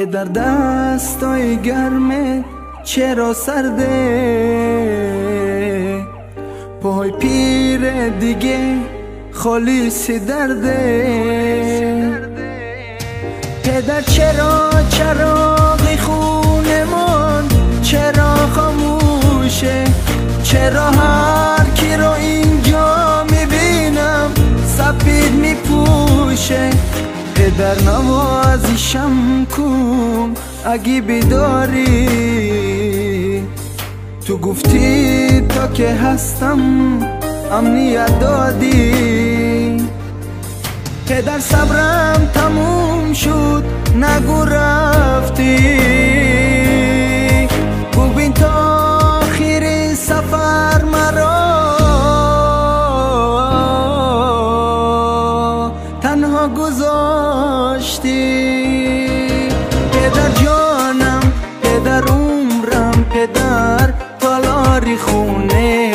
پدر دستای گرمه چرا سرده، پای پیر دیگه خالیسی درده. پدر چرا چراغی خونمان چرا خاموشه، چرا هر کی رو اینجا میبینم سفید میپوشه. پدر نوازشم کن اگه بیداری، تو گفتی تا که هستم امنیت دادی. پدر صبرم تموم شد نگو رفتی، ببین تا آخر سفر مرا تنها گذاشتی. پدر جانم، پدر عمرم، پدر تالاری خونه.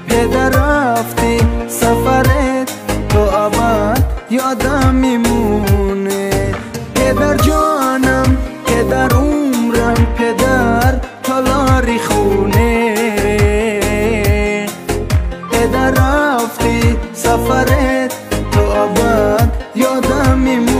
پدر رفتی سفرت تو ابد یادم میمونه. پدر جانم، پدر عمرم، پدر تالاری خونه. پدر رفتی سفرت تو ابد یادم میمونه.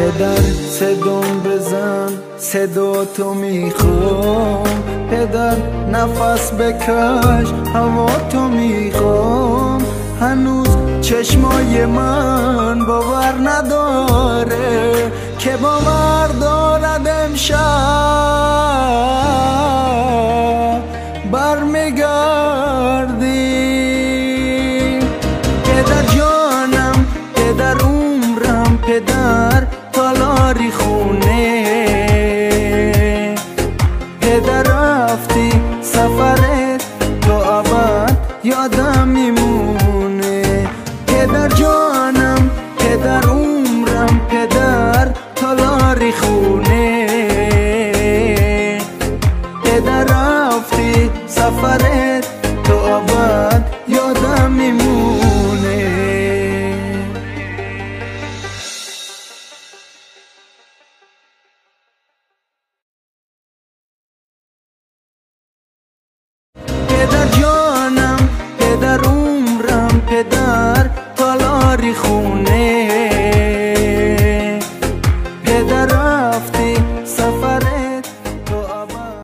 پدر صدام بزن صدا تو میخوام، پدر نفس بکش هوا تو میخوام. هنوز چشمای من باور نداره که باور دارد امشب برمیگردی. پدر جانم، پدر عمرم، پدر تالاری خونه. پدر رفتی سفرت تو ابد یادم میمونه. پدر جانم، پدر عمرم، پدر تالاری خونه. پدر رفتی سفرت